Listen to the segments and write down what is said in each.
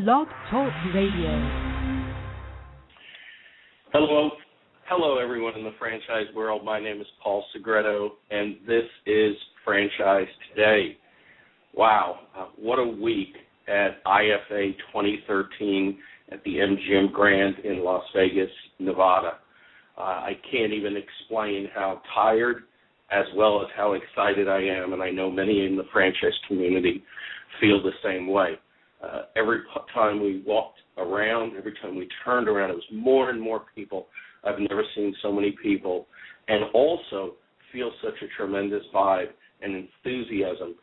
Blog Talk Radio. Hello, everyone in the franchise world. My name is Paul Segreto, and this is Franchise Today. Wow, what a week at IFA 2013 at the MGM Grand in Las Vegas, Nevada. I can't even explain how tired as well as how excited I am, and I know many in the franchise community feel the same way. Every time we walked around, every time we turned around, it was more and more people. I've never seen so many people, and also feel such a tremendous vibe and enthusiasm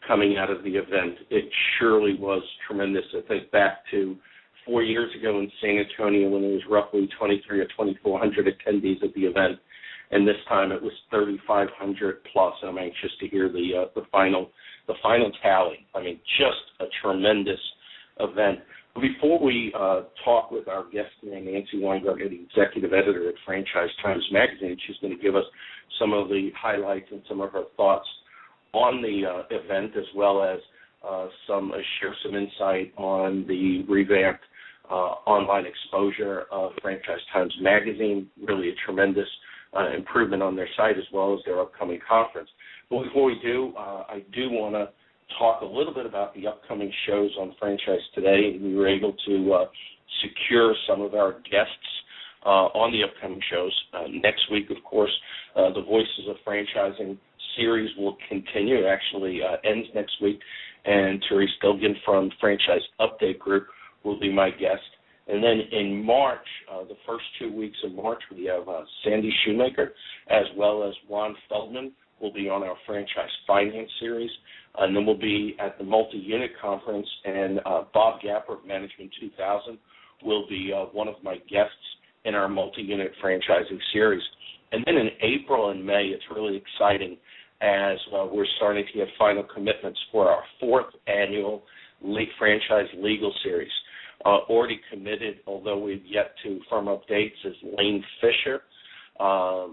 coming out of the event. It surely was tremendous. I think back to 4 years ago in San Antonio when there was roughly 23 or 2,400 attendees at the event, and this time it was 3,500 plus. I'm anxious to hear the final tally. I mean, just a tremendous event. Before we talk with our guest today, Nancy Weingartner, the executive editor at Franchise Times Magazine, she's going to give us some of the highlights and some of her thoughts on the event, as well as share some insight on the revamped online exposure of Franchise Times Magazine. Really a tremendous improvement on their site as well as their upcoming conference. But before we do, I do want to talk a little bit about the upcoming shows on Franchise Today. We were able to secure some of our guests on the upcoming shows. Next week, of course, the Voices of Franchising series will continue. It actually ends next week, and Therese Gilligan from Franchise Update Group will be my guest. And then in March, the first 2 weeks of March, we have Sandy Shoemaker as well as Ron Feldman will be on our Franchise Finance series. And then we'll be at the Multi-Unit Conference, and Bob Gapper of Management 2000 will be one of my guests in our Multi-Unit Franchising series. And then in April and May, it's really exciting as we're starting to get final commitments for our fourth annual Franchise Legal Series. Already committed, although we've yet to firm up dates, is Lane Fisher,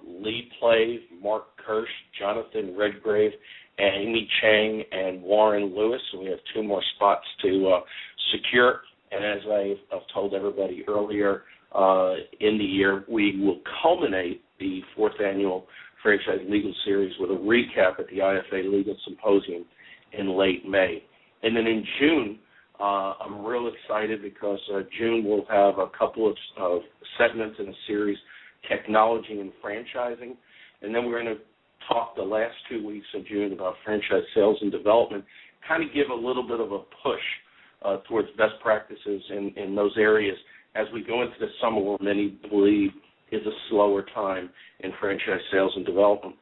Lee Plave, Mark Kirsch, Jonathan Redgrave, Amy Chang, and Warren Lewis. So we have 2 more spots to secure. And as I've told everybody earlier in the year, we will culminate the fourth annual Franchise Legal Series with a recap at the IFA Legal Symposium in late May. And then in June, I'm real excited because June will have a couple of segments in a series, Technology and Franchising. And then we're going to talk the last 2 weeks of June about franchise sales and development, kind of give a little bit of a push towards best practices in those areas as we go into the summer where many believe is a slower time in franchise sales and development.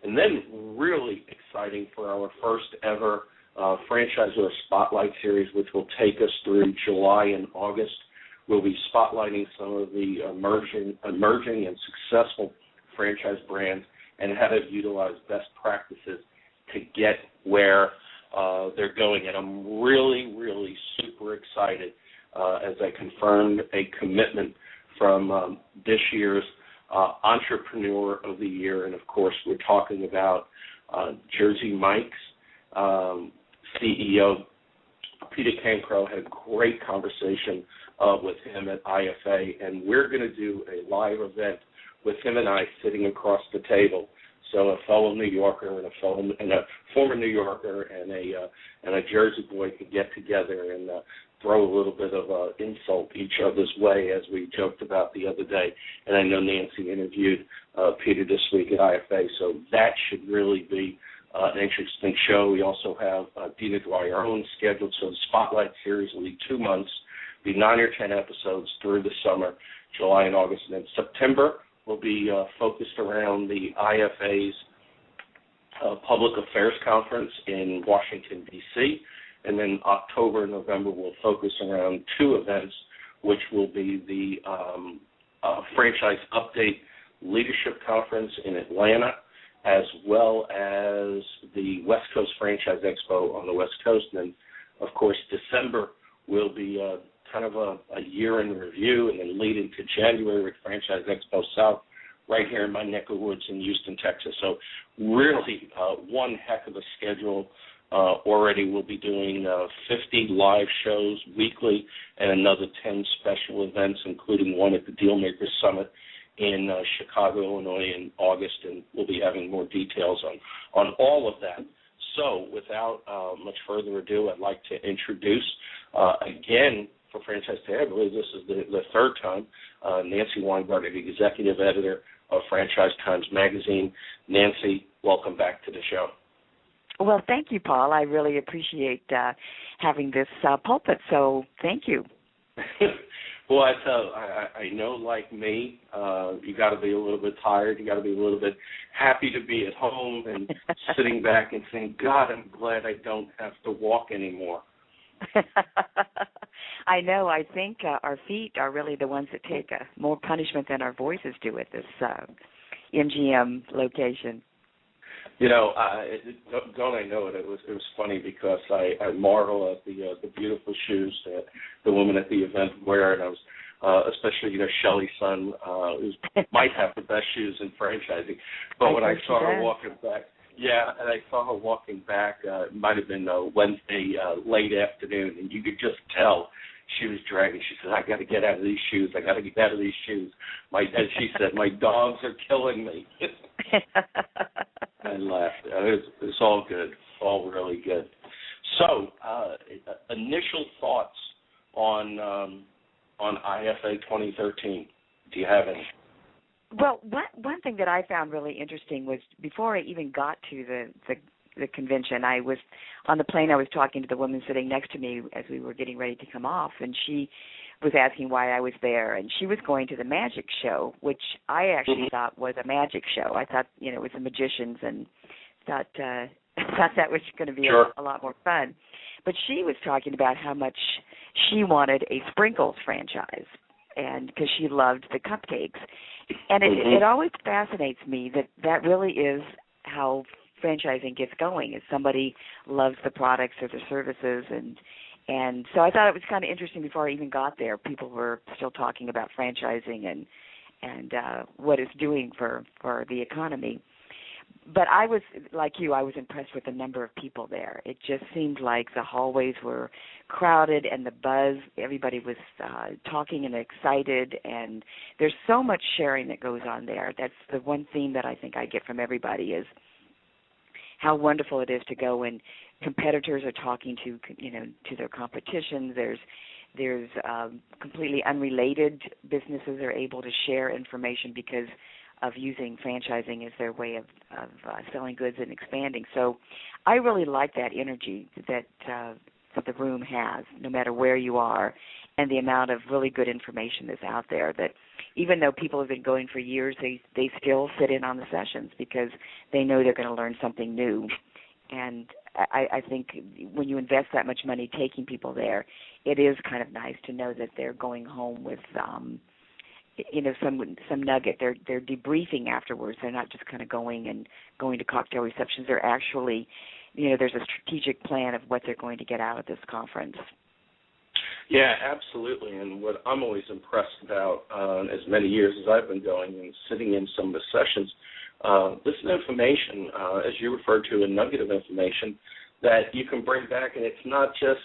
And then really exciting for our first ever Franchisor Spotlight Series, which will take us through July and August. We'll be spotlighting some of the emerging and successful franchise brands and how to utilize best practices to get where they're going. And I'm really, really super excited as I confirmed a commitment from this year's Entrepreneur of the Year. And, of course, we're talking about Jersey Mike's CEO, Peter Cancro. Had a great conversation with him at IFA, and we're going to do a live event with him and I sitting across the table. So a fellow New Yorker and a former New Yorker and a Jersey boy could get together and throw a little bit of insult each other's way, as we joked about the other day. And I know Nancy interviewed Peter this week at IFA, so that should really be an interesting show. We also have Dina Dwyer Owen scheduled, so the Spotlight Series will be 2 months, be 9 or 10 episodes through the summer, July and August. And then September will be focused around the IFA's Public Affairs Conference in Washington, D.C., and then October and November will focus around 2 events, which will be the Franchise Update Leadership Conference in Atlanta, as well as the West Coast Franchise Expo on the West Coast. And then, of course, December will be kind of a year in review, and then lead into January with Franchise Expo South right here in my neck of woods in Houston, Texas. So really one heck of a schedule already we'll be doing 50 live shows weekly and another 10 special events, including one at the Dealmakers Summit in Chicago, Illinois in August, and we'll be having more details on all of that. So without much further ado, I'd like to introduce, again, for Franchise Today, I believe this is the third time, Nancy Weingartner, the executive editor of Franchise Times Magazine. Nancy, welcome back to the show. Well, thank you, Paul. I really appreciate having this pulpit, so thank you. Well, I know, like me, you got to be a little bit tired. You got to be a little bit happy to be at home and sitting back and saying, God, I'm glad I don't have to walk anymore. I know. I think our feet are really the ones that take more punishment than our voices do at this MGM location. You know, don't I know it? It was funny because I marvel at the beautiful shoes that the women at the event wear, and I was especially Shelley's son, who might have the best shoes in franchising. But when I saw her walking back, and I saw her walking back. It might have been Wednesday late afternoon, and you could just tell she was dragging. She said, "I got to get out of these shoes. I got to get out of these shoes." As she said, "My dogs are killing me." I laughed. It's all good, all really good. So, initial thoughts on IFA 2013. Do you have any? Well, one thing that I found really interesting was before I even got to the convention, I was on the plane. I was talking to the woman sitting next to me as we were getting ready to come off, and she was asking why I was there, and she was going to the magic show, which I actually thought was a magic show. I thought, it was the magicians, and thought that was going to be a lot more fun. But she was talking about how much she wanted a Sprinkles franchise, and because she loved the cupcakes. And it always fascinates me that really is how franchising gets going, is somebody loves the products or the services, and so I thought it was kind of interesting before I even got there. People were still talking about franchising and what it's doing for the economy. But I was, like you, I was impressed with the number of people there. It just seemed like the hallways were crowded and the buzz, everybody was talking and excited, and there's so much sharing that goes on there. That's the one theme that I think I get from everybody is how wonderful it is to go and competitors are talking to their competition. There's completely unrelated businesses are able to share information because of using franchising as their way of selling goods and expanding. So I really like that energy that the room has, no matter where you are, and the amount of really good information that's out there that even though people have been going for years, they still sit in on the sessions because they know they're going to learn something new. And I think when you invest that much money taking people there, it is kind of nice to know that they're going home with some nugget. They're debriefing afterwards. They're not just kind of going to cocktail receptions. They're actually, there's a strategic plan of what they're going to get out of this conference. Yeah, absolutely. And what I'm always impressed about, as many years as I've been going and sitting in some of the sessions, this is information, as you referred to, a nugget of information that you can bring back, and it's not just,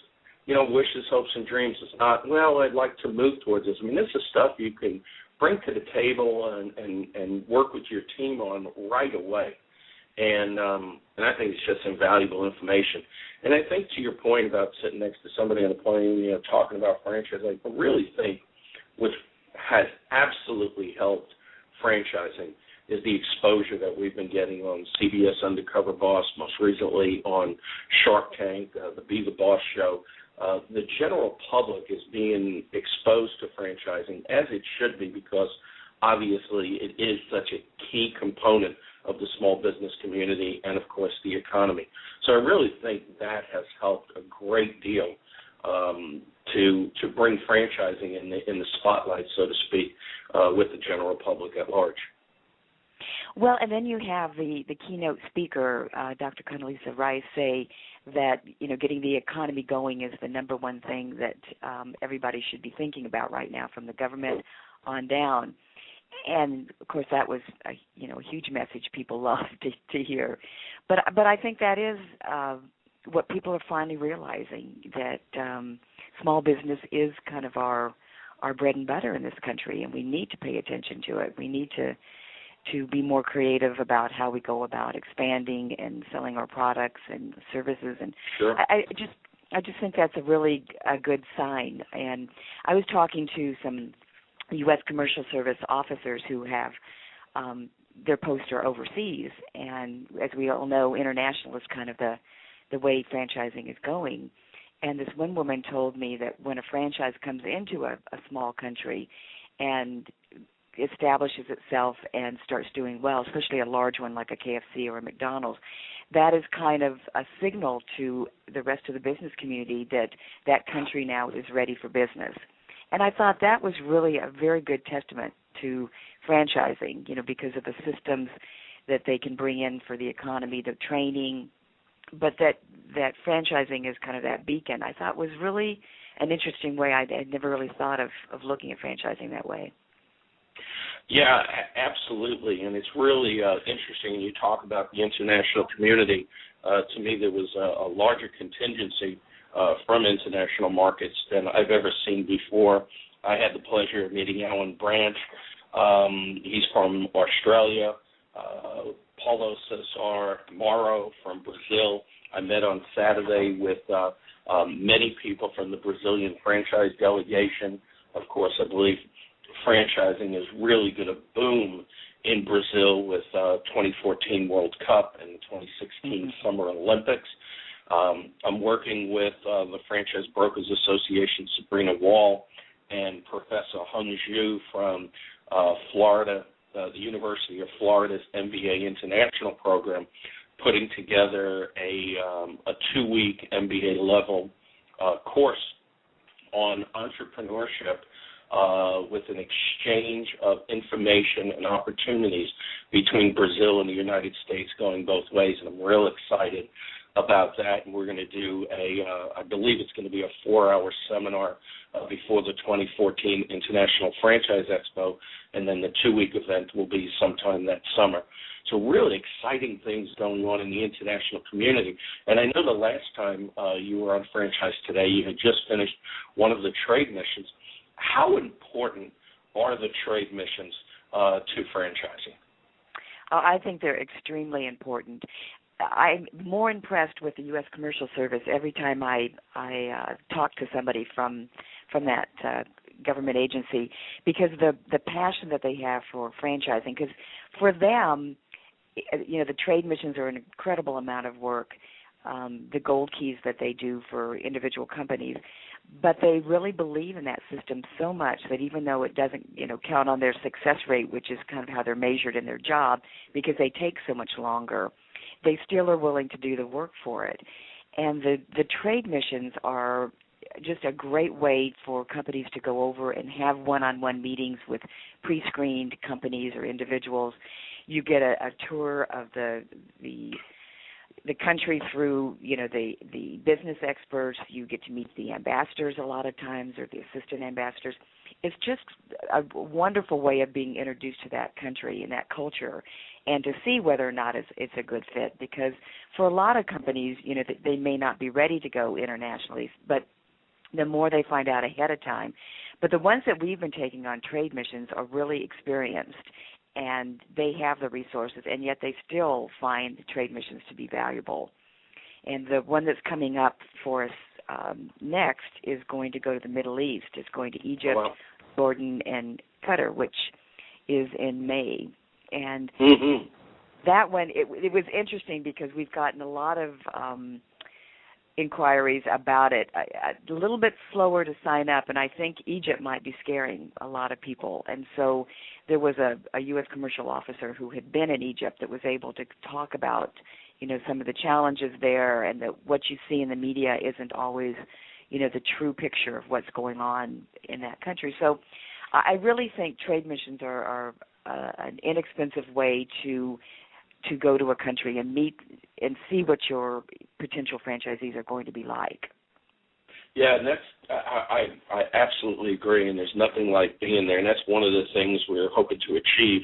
wishes, hopes, and dreams. It's not, well, I'd like to move towards this. I mean, this is stuff you can bring to the table and work with your team on right away. And I think it's just invaluable information. And I think to your point about sitting next to somebody on the plane, talking about franchise, I really think what has absolutely helped franchising is the exposure that we've been getting on CBS Undercover Boss, most recently on Shark Tank, the Be the Boss show. The general public is being exposed to franchising, as it should be, because obviously it is such a key component of the small business community and, of course, the economy. So I really think that has helped a great deal to bring franchising in the spotlight, so to speak, with the general public at large. Well, and then you have the keynote speaker, Dr. Condoleezza Rice, say that, getting the economy going is the number one thing that everybody should be thinking about right now, from the government on down. And, of course, that was a huge message people love to hear. But I think that is what people are finally realizing, that small business is kind of our bread and butter in this country, and we need to pay attention to it. We need to be more creative about how we go about expanding and selling our products and services. And sure. I just think that's a good sign. And I was talking to some U.S. commercial service officers who have their posts are overseas, and as we all know, international is kind of the way franchising is going. And this one woman told me that when a franchise comes into a small country and establishes itself and starts doing well, especially a large one like a KFC or a McDonald's, that is kind of a signal to the rest of the business community that that country now is ready for business. And I thought that was really a very good testament to franchising, because of the systems that they can bring in for the economy, the training, but that franchising is kind of that beacon. I thought was really an interesting way. I'd never really thought of looking at franchising that way. Yeah, absolutely, and it's really interesting when you talk about the international community. To me, there was a larger contingency from international markets than I've ever seen before. I had the pleasure of meeting Alan Branch. He's from Australia. Paulo Cesar Mauro from Brazil. I met on Saturday with many people from the Brazilian franchise delegation. Of course, I believe franchising is really going to boom in Brazil with 2014 World Cup and 2016 Summer Olympics. I'm working with the Franchise Brokers Association, Sabrina Wall, and Professor Hung Zhu from Florida, the University of Florida's MBA International program, putting together a 2-week MBA level course on entrepreneurship with an exchange of information and opportunities between Brazil and the United States going both ways, and I'm real excited about that. And we're going to do I believe it's going to be a 4-hour seminar before the 2014 International Franchise Expo, and then the 2-week event will be sometime that summer. So really exciting things going on in the international community. And I know the last time you were on Franchise Today, you had just finished one of the trade missions. How important are the trade missions to franchising? I think they're extremely important. I'm more impressed with the U.S. Commercial Service every time I talk to somebody from that government agency, because the passion that they have for franchising. Because for them, the trade missions are an incredible amount of work, the gold keys that they do for individual companies. But they really believe in that system so much that even though it doesn't, count on their success rate, which is kind of how they're measured in their job, because they take so much longer, they still are willing to do the work for it. And the trade missions are just a great way for companies to go over and have one-on-one meetings with pre-screened companies or individuals. You get a tour of the country through, the business experts. You get to meet the ambassadors a lot of times, or the assistant ambassadors. It's just a wonderful way of being introduced to that country and that culture, and to see whether or not it's a good fit. Because for a lot of companies, they may not be ready to go internationally, but the more they find out ahead of time. But the ones that we've been taking on trade missions are really experienced, and they have the resources, and yet they still find the trade missions to be valuable. And the one that's coming up for us next is going to go to the Middle East. It's going to Egypt, Jordan, and Qatar, which is in May. And that one, it was interesting because we've gotten a lot of inquiries about it. A little bit slower to sign up, and I think Egypt might be scaring a lot of people. And so there was a U.S. commercial officer who had been in Egypt that was able to talk about, some of the challenges there, and that what you see in the media isn't always, the true picture of what's going on in that country. So I really think trade missions are an inexpensive way to go to a country and meet and see what your potential franchisees are going to be like. Yeah, and I absolutely agree, and there's nothing like being there, and that's one of the things we're hoping to achieve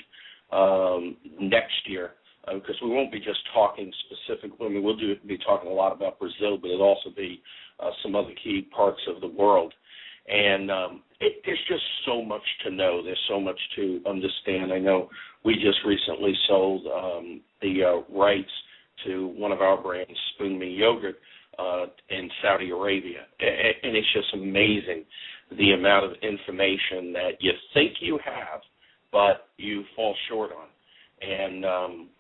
next year because we won't be just talking specific. I mean, we'll be talking a lot about Brazil, but it'll also be some other key parts of the world. And there's just so much to know. There's so much to understand. I know we just recently sold the rights to one of our brands, Spoon Me Yogurt, in Saudi Arabia. And it's just amazing the amount of information that you think you have, but you fall short on. And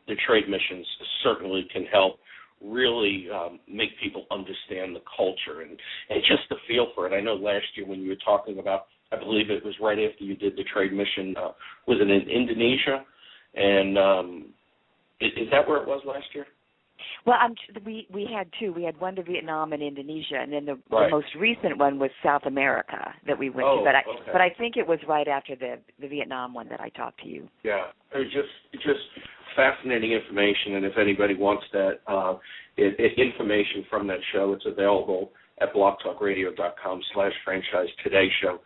the trade missions certainly can help really make people understand the culture and just the feel for it. I know last year when you were talking about, I believe it was right after you did the trade mission, was it in Indonesia? And is that where it was last year? Well, we had two. We had one to Vietnam and Indonesia, and then the Right. most recent one was South America that we went to. But I think it was right after the Vietnam one that I talked to you. Yeah, it was just fascinating information, and if anybody wants that information from that show, it's available at blogtalkradio.com/franchise today show,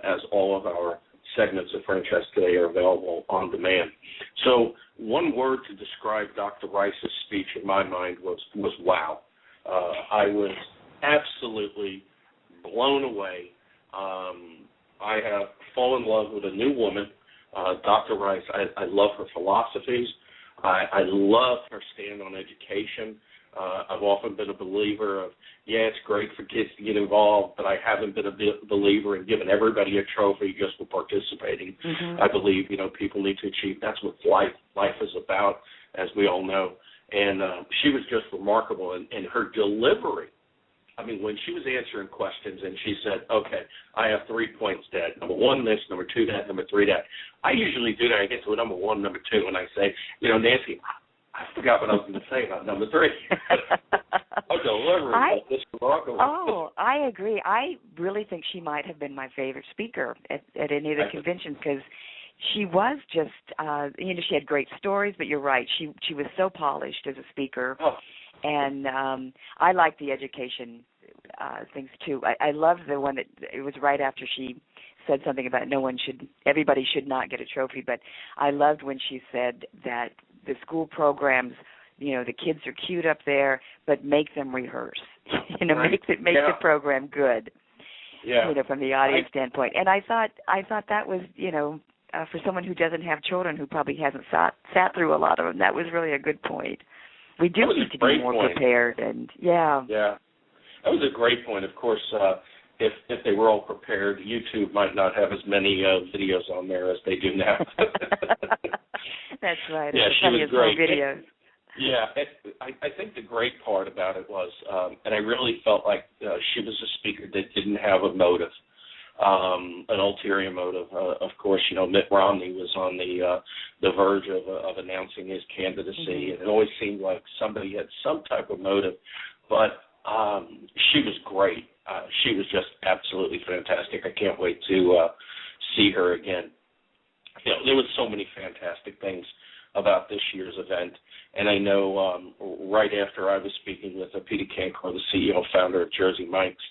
as all of our segments of Franchise Today are available on demand. So one word to describe Dr. Rice's speech in my mind was wow. I was absolutely blown away. I have fallen in love with a new woman, Dr. Rice. I love her philosophies. I love her stand on education. I've often been a believer of, it's great for kids to get involved, but I haven't been a believer in giving everybody a trophy just for participating. Mm-hmm. I believe, people need to achieve. That's what life is about, as we all know. And she was just remarkable. And her delivery, I mean, when she was answering questions and she said, okay, I have 3 points, Dad. Number 1, this. Number 2, that. Number 3, that. I usually do that. I get to number 1, number 2, and I say, Nancy, I forgot what I was going to say about number 3. Her delivery was just remarkable. Oh, I agree. I really think she might have been my favorite speaker at any of the conventions because she was just, she had great stories, but you're right. She was so polished as a speaker. Oh. And I like the education things too. I loved the one that it was right after she said something about everybody should not get a trophy. But I loved when she said that the school programs, the kids are cute up there, but make them rehearse. Right. make the program good. Yeah. From the audience standpoint. And I thought that was, for someone who doesn't have children, who probably hasn't sat through a lot of them, that was really a good point. We do need to be more prepared, and yeah, that was a great point. Of course, if they were all prepared, YouTube might not have as many videos on there as they do now. That's right. Yeah, she was great. Videos. Yeah, I think the great part about it was, and I really felt like she was a speaker that didn't have a motive. An ulterior motive. Of course, Mitt Romney was on the verge of announcing his candidacy, and it always seemed like somebody had some type of motive. But she was great. She was just absolutely fantastic. I can't wait to see her again. There was so many fantastic things about this year's event, and I know right after I was speaking with Peter Cancor, the CEO and founder of Jersey Mike's,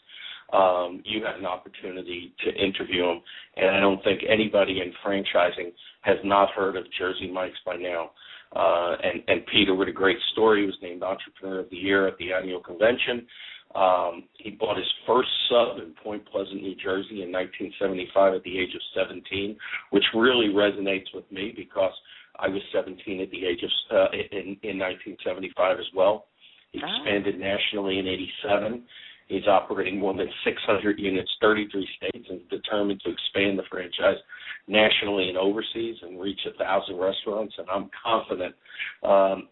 you had an opportunity to interview him, and I don't think anybody in franchising has not heard of Jersey Mike's by now. And Peter, with a great story, he was named Entrepreneur of the Year at the annual convention. He bought his first sub in Point Pleasant, New Jersey in 1975 at the age of 17, which really resonates with me because I was 17 at the age of in 1975 as well. He expanded nationally in 87. He's operating more than 600 units, 33 states, and is determined to expand the franchise nationally and overseas and reach 1,000 restaurants. And I'm confident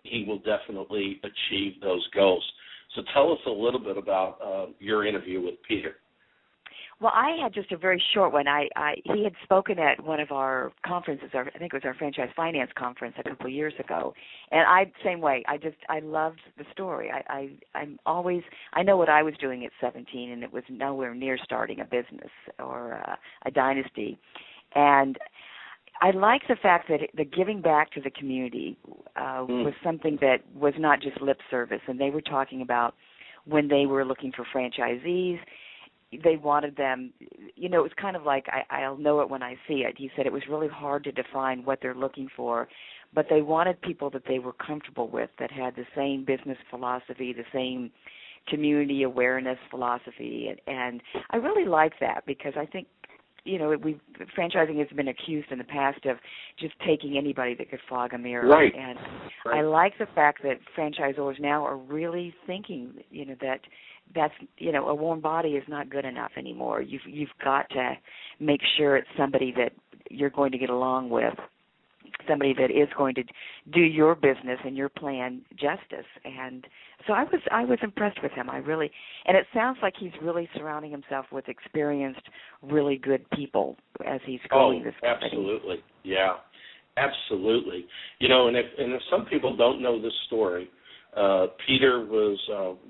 he will definitely achieve those goals. So tell us a little bit about your interview with Peter. Well, I had just a very short one. He had spoken at one of our conferences, I think it was our Franchise Finance Conference a couple of years ago, and same way. I loved the story. I know what I was doing at 17, and it was nowhere near starting a business or a dynasty, and I like the fact that the giving back to the community was something that was not just lip service, and they were talking about when they were looking for franchisees. They wanted them, it was kind of like, I'll know it when I see it. He said it was really hard to define what they're looking for, but they wanted people that they were comfortable with, that had the same business philosophy, the same community awareness philosophy, and I really like that, because I think, franchising has been accused in the past of just taking anybody that could fog a mirror. Right. And right. I like the fact that franchisors now are really thinking, that's a warm body is not good enough anymore. You've got to make sure it's somebody that you're going to get along with, somebody that is going to do your business and your plan justice. And so I was impressed with him. And it sounds like he's really surrounding himself with experienced, really good people as he's growing this company. Absolutely. Yeah, absolutely. And if some people don't know this story, Peter was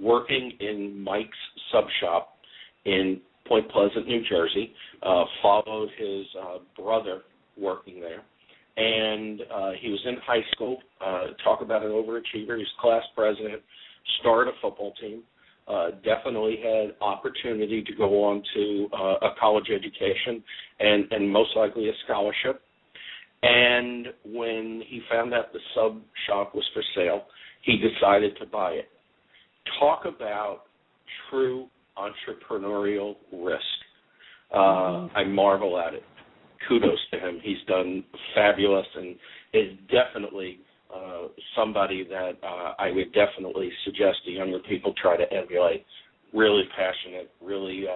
working in Mike's sub shop in Point Pleasant, New Jersey, followed his brother working there. And he was in high school, talk about an overachiever. He's class president, started a football team, definitely had opportunity to go on to a college education and most likely a scholarship. And when he found out the sub shop was for sale, he decided to buy it. Talk about true entrepreneurial risk. I marvel at it. Kudos to him. He's done fabulous and is definitely somebody that I would definitely suggest the younger people try to emulate. Really passionate, really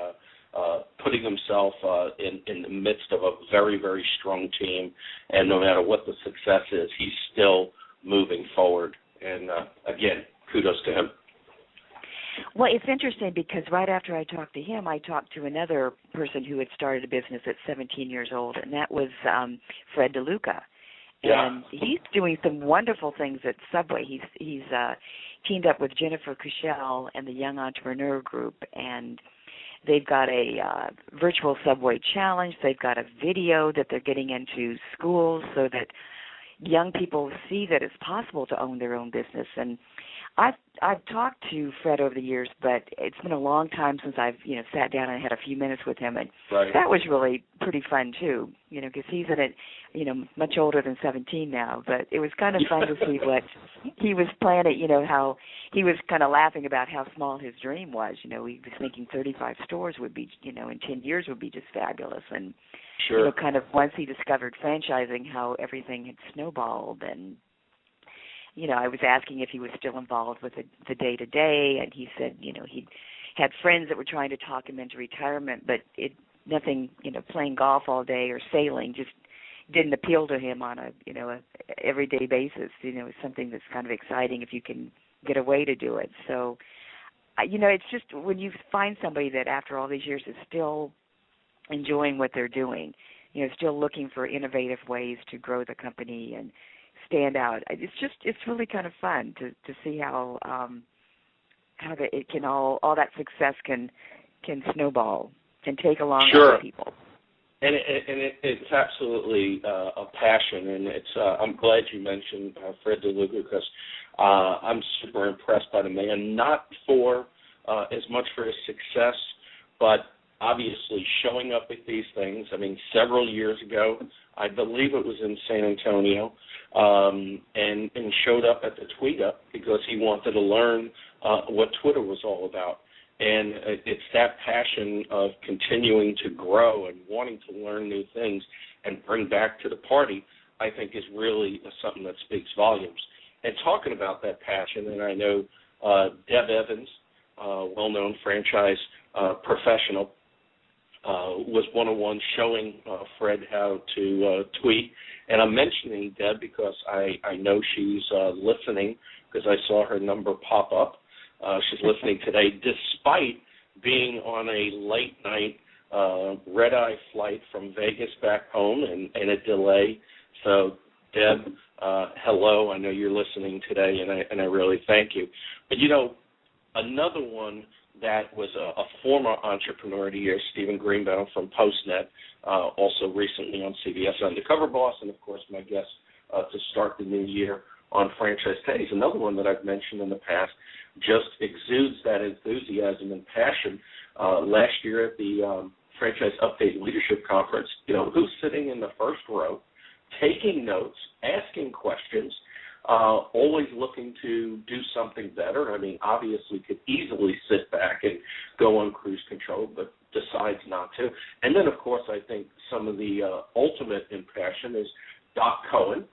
putting himself in the midst of a very, very strong team, and no matter what the success is, he's still moving forward. And, again, kudos to him. Well, it's interesting because right after I talked to him, I talked to another person who had started a business at 17 years old, and that was Fred DeLuca. And he's doing some wonderful things at Subway. He's teamed up with Jennifer Cushell and the Young Entrepreneur Group, and they've got a virtual Subway challenge. They've got a video that they're getting into schools so that young people see that it's possible to own their own business. And I've talked to Fred over the years, but it's been a long time since I've sat down and had a few minutes with him, and that was really pretty fun too. Because he's in it, much older than 17 now. But it was kind of fun to see what he was planning. How he was kind of laughing about how small his dream was. He was thinking 35 stores would be, in 10 years would be just fabulous. And kind of once he discovered franchising, how everything had snowballed. And I was asking if he was still involved with the day-to-day, and he said, he had friends that were trying to talk him into retirement, but nothing, playing golf all day or sailing just didn't appeal to him on a everyday basis. It's something that's kind of exciting if you can get away to do it. So, it's just when you find somebody that after all these years is still enjoying what they're doing, still looking for innovative ways to grow the company and stand out. It's really kind of fun to see how that it can all that success can snowball, can take along other people. And it's absolutely a passion, and I'm glad you mentioned Fred DeLuca, because I'm super impressed by the man, not for as much for his success, but obviously showing up at these things. I mean, several years ago, I believe it was in San Antonio, and showed up at the Tweet Up because he wanted to learn what Twitter was all about. And it's that passion of continuing to grow and wanting to learn new things and bring back to the party, I think, is really something that speaks volumes. And talking about that passion, and I know Deb Evans, well-known franchise professional, was one-on-one showing Fred how to tweet. And I'm mentioning Deb because I know she's listening, because I saw her number pop up. She's listening today, despite being on a late-night red-eye flight from Vegas back home and a delay. So, Deb, hello. I know you're listening today, and I really thank you. But, another one that was a former entrepreneur of the year, Stephen Greenbaum from PostNet, also recently on CBS Undercover Boss, and, of course, my guest to start the new year on Franchise Teddy's. Another one that I've mentioned in the past, just exudes that enthusiasm and passion. Last year at the Franchise Update Leadership Conference, who's sitting in the first row taking notes, asking questions, always looking to do something better. I mean, obviously could easily sit back and go on cruise control, but decides not to. And then, of course, I think some of the ultimate in passion is Doc Cohen.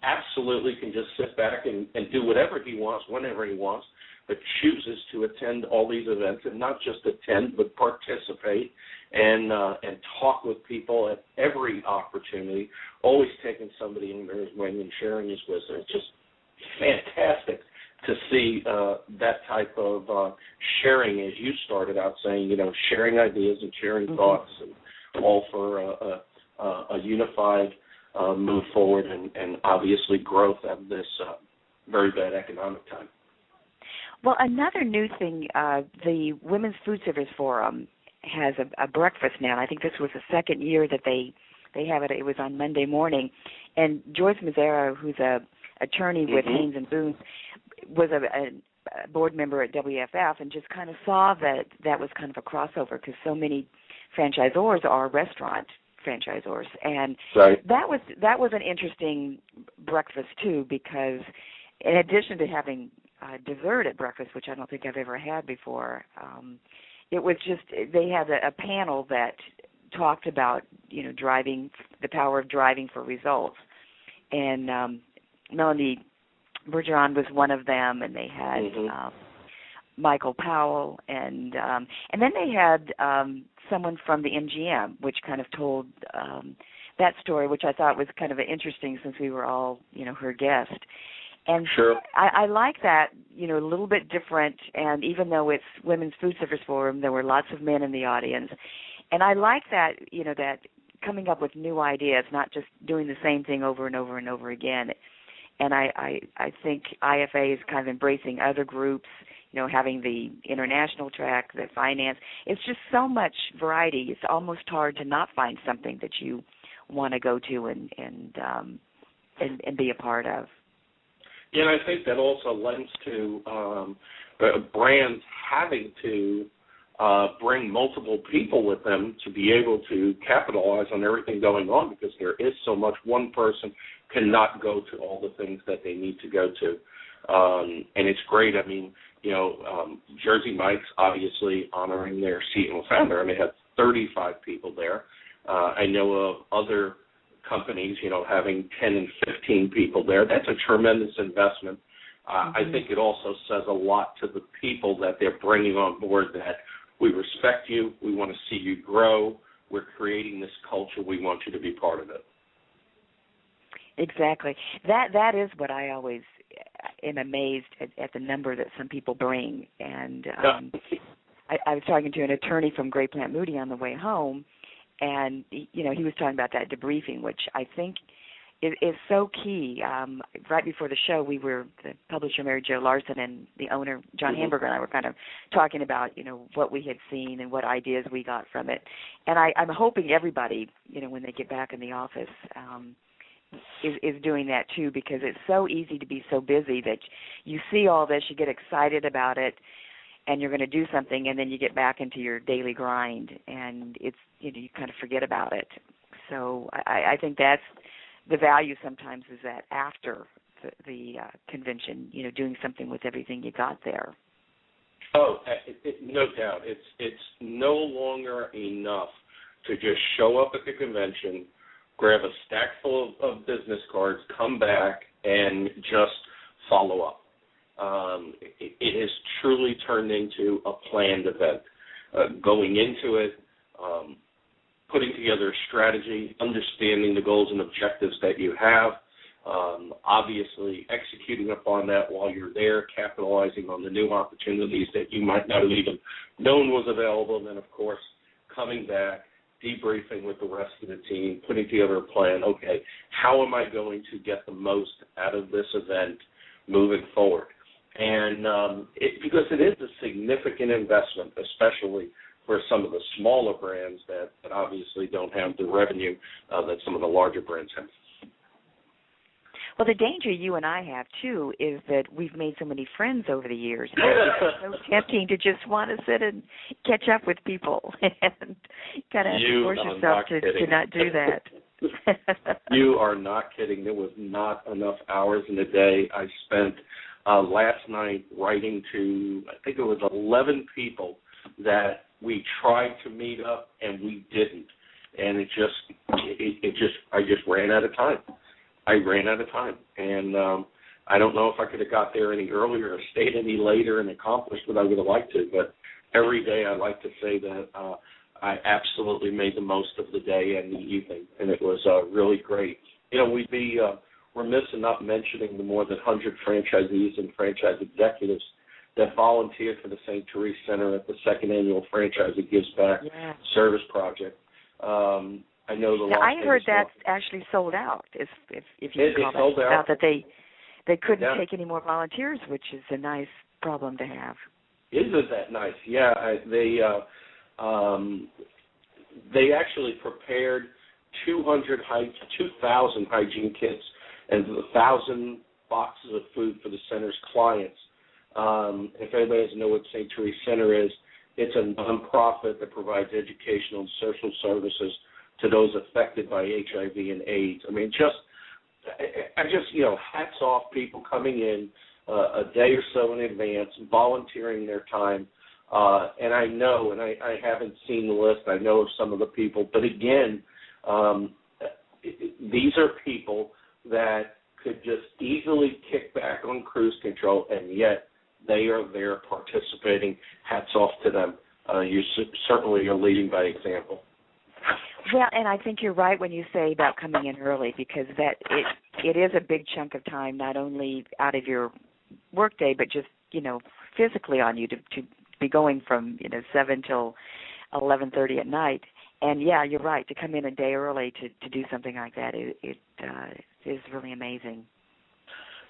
Absolutely can just sit back and do whatever he wants, whenever he wants, but chooses to attend all these events, and not just attend, but participate and talk with people at every opportunity, always taking somebody under his wing and sharing his wisdom. It's just fantastic to see that type of sharing, as you started out saying, sharing ideas and sharing thoughts, and all for a unified move forward and obviously growth out of this very bad economic time. Well, another new thing, the Women's Food Service Forum has a breakfast now, and I think this was the second year that they have it. It was on Monday morning, and Joyce Mazzaro, who's a attorney with Haynes and Boone, was a board member at WFF, and just kind of saw that was kind of a crossover because so many franchisors are restaurant franchisors, and that was an interesting breakfast too, because in addition to having dessert at breakfast, which I don't think I've ever had before, it was just they had a panel that talked about driving, the power of driving for results, and Melanie Bergeron was one of them, and they had Michael Powell, and then they had someone from the MGM, which kind of told that story, which I thought was kind of interesting since we were all her guest. And I like that, a little bit different, and even though it's Women's Food Service Forum, there were lots of men in the audience. And I like that, that coming up with new ideas, not just doing the same thing over and over and over again. And I think IFA is kind of embracing other groups, having the international track, the finance. It's just so much variety. It's almost hard to not find something that you want to go to and be a part of. Yeah, and I think that also lends to brands having to bring multiple people with them to be able to capitalize on everything going on, because there is so much. One person cannot go to all the things that they need to go to. And it's great. I mean, Jersey Mike's obviously honoring their CEO founder. I mean, they had 35 people there. I know of other companies, having 10 and 15 people there. That's a tremendous investment. I think it also says a lot to the people that they're bringing on board, that we respect you, we want to see you grow, we're creating this culture, we want you to be part of it. Exactly. That is what I always am amazed at the number that some people bring. And I was talking to an attorney from Great Plant Moody on the way home, and he was talking about that debriefing, which I think is so key. Right before the show, the publisher Mary Jo Larson and the owner John Hamburger and I were kind of talking about what we had seen and what ideas we got from it. And I'm hoping everybody when they get back in the office is doing that too, because it's so easy to be so busy that you see all this, you get excited about it, and you're going to do something, and then you get back into your daily grind, and it's you kind of forget about it. So I think that's the value sometimes, is that after the convention, doing something with everything you got there. Oh, no doubt. It's no longer enough to just show up at the convention, grab a stack full of business cards, come back, and just follow up. It has truly turned into a planned event. Going into it, putting together a strategy, understanding the goals and objectives that you have, obviously executing upon that while you're there, capitalizing on the new opportunities that you might not have even known was available, and then, of course, coming back, debriefing with the rest of the team, putting together a plan. Okay, how am I going to get the most out of this event moving forward? And because it is a significant investment, especially for some of the smaller brands that obviously don't have the revenue that some of the larger brands have. Well, the danger you and I have, too, is that we've made so many friends over the years. It's so tempting to just want to sit and catch up with people and kind of force yourself to not do that. You are not kidding. There was not enough hours in the day. I spent last night writing to, I think it was 11 people that we tried to meet up and we didn't. And I just ran out of time. I ran out of time. And I don't know if I could have got there any earlier or stayed any later and accomplished what I would have liked to. But every day I like to say that I absolutely made the most of the day and the evening, and it was really great. We'd be remiss in not mentioning the more than 100 franchisees and franchise executives that volunteered for the St. Therese Center at the second annual Franchisee Gives Back Service Project. I know the. Now, I heard that's actually sold out. If you call that sold out, that they couldn't take any more volunteers, which is a nice problem to have. Isn't that nice? Yeah, they actually prepared 2,000 hygiene kits and 1,000 boxes of food for the center's clients. If anybody doesn't know what St. Therese Center is, it's a nonprofit that provides educational and social services to those affected by HIV and AIDS. I mean, hats off people coming in a day or so in advance, volunteering their time. And I know, and I haven't seen the list, I know of some of the people, but again, these are people that could just easily kick back on cruise control, and yet they are there participating. Hats off to them. You certainly are leading by example. Well, and I think you're right when you say about coming in early, because it is a big chunk of time, not only out of your workday, but just, physically on you to be going from 7 till 11:30 at night. And yeah, you're right, to come in a day early to do something like that, it is really amazing.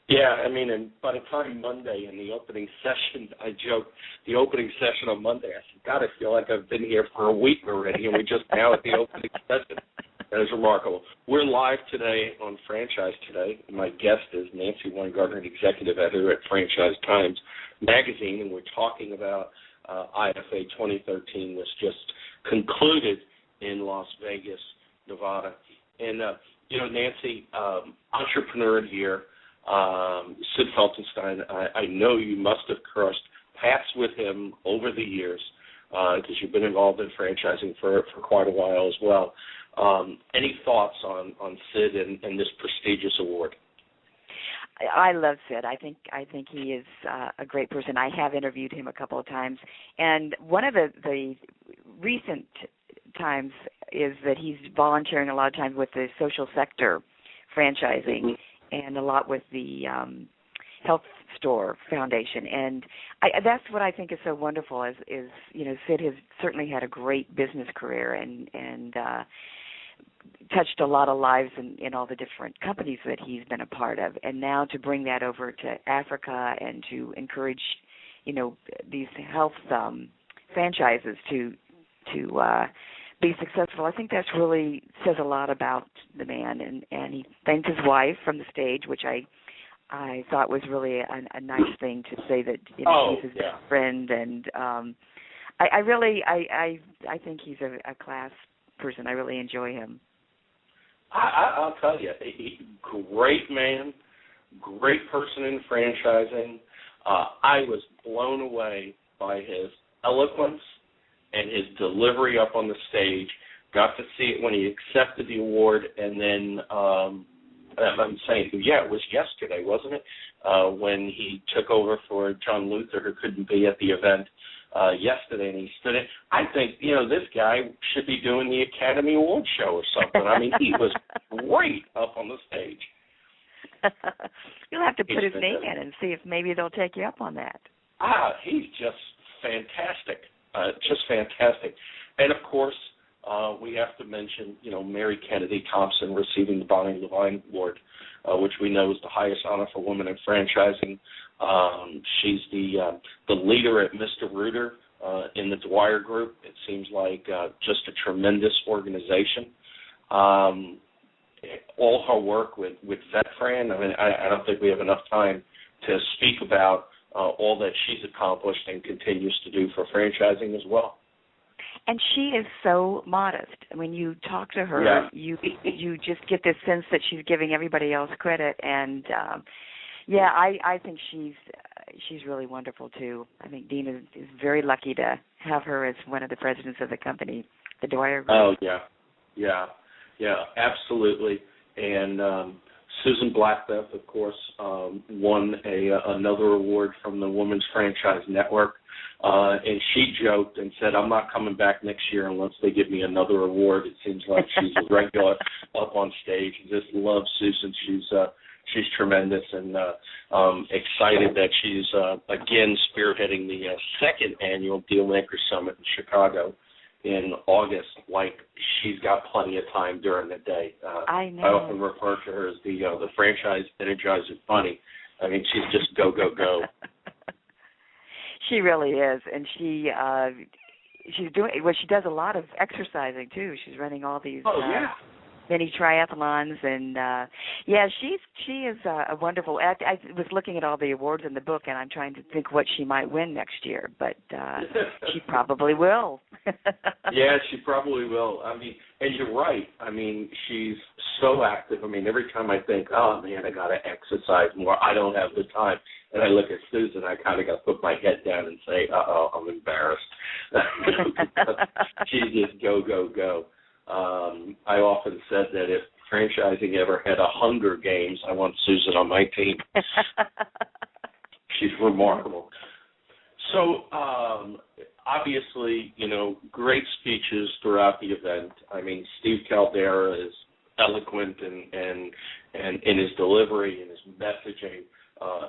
Yeah, I mean, and by the time Monday in the opening session, I joked, the opening session on Monday, I said, God, I feel like I've been here for a week already, and we're just now at the opening session. That is remarkable. We're live today on Franchise Today. My guest is Nancy Weingartner, executive editor at Franchise Times magazine, and we're talking about IFA 2013, which just concluded in Las Vegas, Nevada. And, Nancy, entrepreneur here, Sid Feltenstein, I know you must have crossed paths with him over the years because you've been involved in franchising for quite a while as well. Any thoughts on Sid and this prestigious award? I love Sid. I think he is a great person. I have interviewed him a couple of times, and one of the recent times is that he's volunteering a lot of times with the social sector franchising and a lot with the Health Store Foundation. And that's what I think is so wonderful is Sid has certainly had a great business career and touched a lot of lives in all the different companies that he's been a part of. And now to bring that over to Africa and to encourage, these health franchises to be successful, I think that's really says a lot about the man. And he thanked his wife from the stage, which I thought was really a nice thing to say that he's his best friend. And I think he's a class person. I really enjoy him. I'll tell you, great man, great person in franchising. I was blown away by his eloquence and his delivery up on the stage. Got to see it when he accepted the award, and then I'm saying, it was yesterday, wasn't it, when he took over for John Luther, who couldn't be at the event yesterday, and he stood in. I think, this guy should be doing the Academy Award show or something. I mean, he was great up on the stage. You'll have to put his name in and see if maybe they'll take you up on that. He's just fantastic. Just fantastic. And, of course, we have to mention, Mary Kennedy Thompson receiving the Bonnie Levine Award, which we know is the highest honor for women in franchising. She's the leader at Mr. Rooter in the Dwyer Group. It seems like just a tremendous organization. All her work with VetFran, I mean, I don't think we have enough time to speak about all that she's accomplished and continues to do for franchising as well. And she is so modest. When you talk to her, Yeah. you just get this sense that she's giving everybody else credit. And I think she's really wonderful too. I think Dean is very lucky to have her as one of the presidents of the company, the Dwyer Group. Oh yeah, absolutely. And Susan Blackbeth, of course, won another award from the Women's Franchise Network. And she joked and said, "I'm not coming back next year unless they give me another award." It seems like she's a regular up on stage. Just love Susan. She's tremendous, and excited that she's again spearheading the second annual Dealmaker Summit in Chicago in August. Like, she's got plenty of time during the day. I know. I often refer to her as the franchise Energizer Bunny. I mean, she's just go, go, go. She really is, and she's doing well. She does a lot of exercising too. She's running all these mini triathlons, and she is a wonderful. I was looking at all the awards in the book, and I'm trying to think what she might win next year, but she probably will. Yeah, she probably will. I mean, and you're right. I mean, she's so active. I mean, every time I think, oh man, I got to exercise more, I don't have the time. And I look at Susan, I kind of got to put my head down and say, I'm embarrassed. She's just go, go, go. I often said that if franchising ever had a Hunger Games, I want Susan on my team. She's remarkable. So, obviously, great speeches throughout the event. I mean, Steve Caldera is eloquent and in his delivery and his messaging.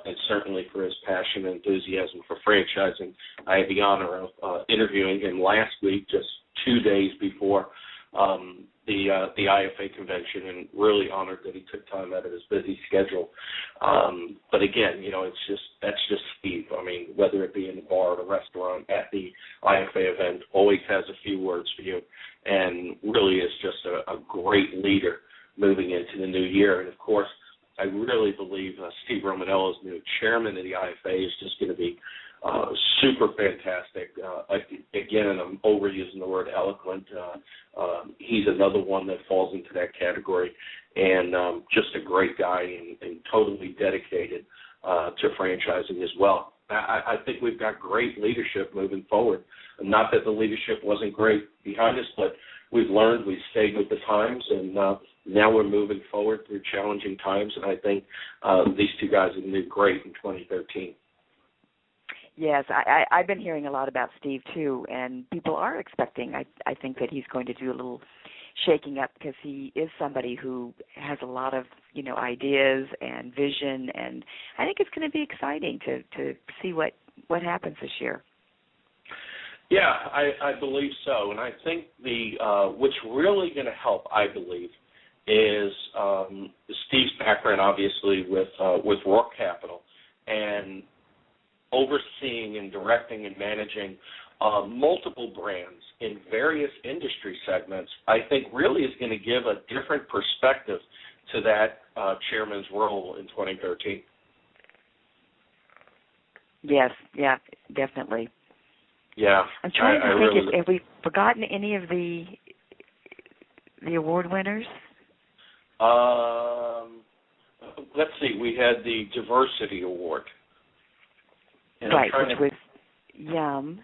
And certainly for his passion and enthusiasm for franchising. I had the honor of interviewing him last week, just 2 days before the IFA convention, and really honored that he took time out of his busy schedule. But again, that's just Steve. I mean, whether it be in the bar or the restaurant, at the IFA event, always has a few words for you, and really is just a great leader moving into the new year. And of course, I really believe Steve Romanella's new chairman of the IFA is just going to be super fantastic. Again, and I'm overusing the word eloquent. He's another one that falls into that category, and just a great guy and totally dedicated to franchising as well. I think we've got great leadership moving forward. Not that the leadership wasn't great behind us, but we've learned, we've stayed with the times, and now we're moving forward through challenging times, and I think these two guys are going to do great in 2013. Yes, I've been hearing a lot about Steve, too, and people are expecting, I think, that he's going to do a little shaking up, because he is somebody who has a lot of, ideas and vision, and I think it's going to be exciting to see what happens this year. Yeah, I believe so, and I think what's really going to help, I believe, is Steve's background, obviously, with Rourke Capital, and overseeing and directing and managing multiple brands in various industry segments, I think really is going to give a different perspective to that chairman's role in 2013. Yes, yeah, definitely. Yeah. I'm trying to think, have we forgotten any of the award winners? Let's see. We had the Diversity Award. And right, which was Yum.